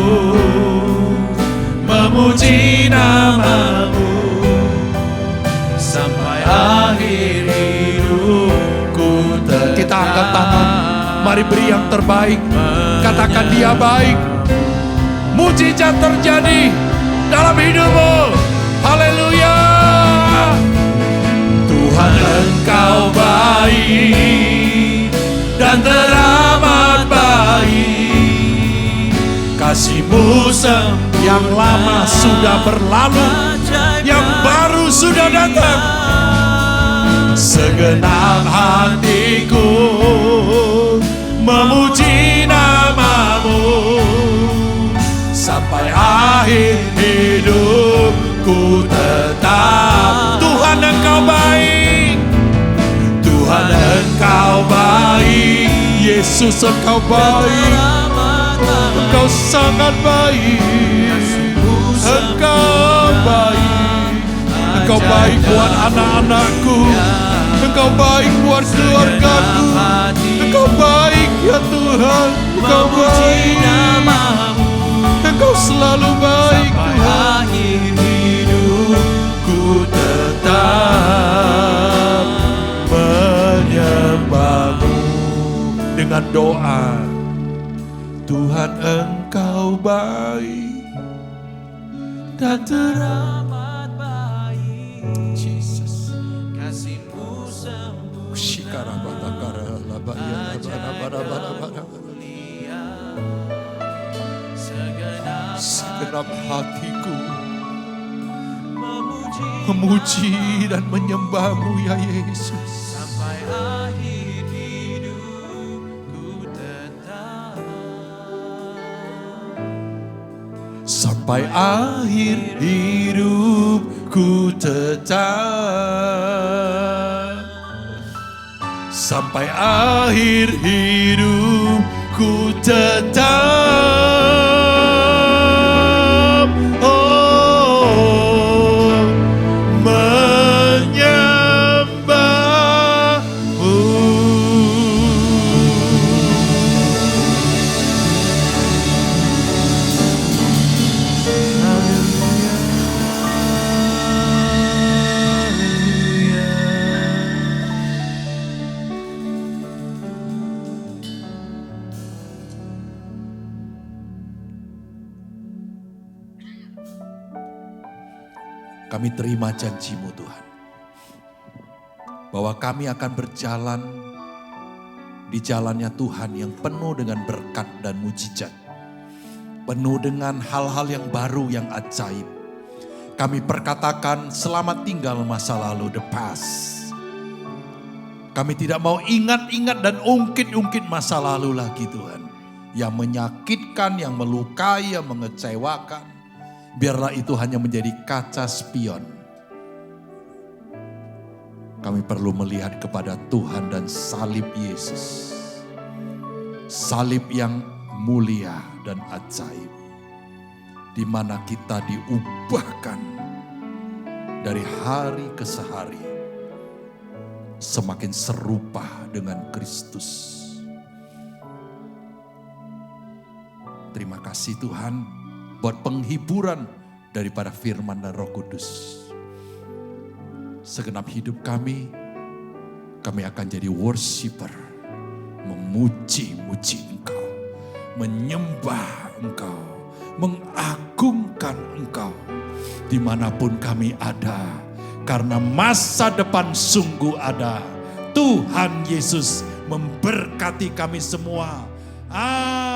memuji nama-Mu, sampai akhir hidupku tetap. Kita angkat tangan, mari beri yang terbaik. Katakan Dia baik. Mujizat terjadi dalam hidupmu. Haleluya. Tuhan Engkau baik dan teramat baik. Kasih-Mu yang lama sudah berlalu, yang baru sudah datang. Segenap hatiku memuji nama-Mu, sampai akhir hidupku tetap. Tuhan Engkau baik, Tuhan Engkau baik, Yesus Engkau baik, Engkau sangat baik, Engkau baik, Engkau baik buat anak-anakku, Engkau baik buat keluargaku, Engkau baik ya Tuhan, Engkau baik, Engkau selalu baik Tuhan. Hidupku tetap menyembah-Mu dengan doa. Tuhan Engkau baik dan teramat baik. Jesus, kasih-Mu sempurna. Segenap hatiku memuji dan menyembah-Mu ya Yesus. Sampai akhir hidupku tetap. Sampai akhir hidupku tetap. Sampai akhir hidupku tetap. Kami terima janji-Mu Tuhan, bahwa kami akan berjalan di jalannya Tuhan yang penuh dengan berkat dan mujizat. Penuh dengan hal-hal yang baru, yang ajaib. Kami perkatakan selamat tinggal masa lalu, the past. Kami tidak mau ingat-ingat dan ungkit-ungkit masa lalu lagi Tuhan. Yang menyakitkan, yang melukai, yang mengecewakan. Biarlah itu hanya menjadi kaca spion. Kami perlu melihat kepada Tuhan dan salib Yesus. Salib yang mulia dan ajaib. Di mana kita diubahkan dari hari ke hari. Semakin serupa dengan Kristus. Terima kasih Tuhan buat penghiburan daripada firman dan Roh Kudus. Segenap hidup kami akan jadi worshiper. Memuji-muji Engkau. Menyembah Engkau. Mengagungkan Engkau. Dimanapun kami ada. Karena masa depan sungguh ada. Tuhan Yesus memberkati kami semua. Amin.